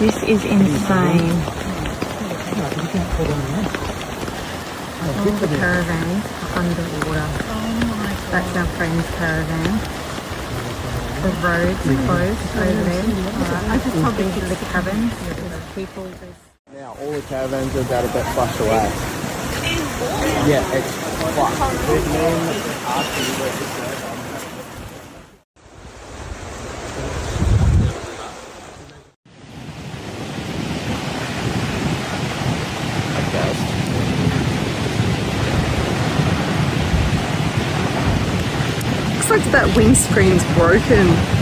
This is insane. All the caravans are underwater. That's our friend's caravan. The road's closed over there. I just told you the cabins. There's people. Now all the caravans are about a bit flushed away. Yeah, it's Looks like that windscreen's broken.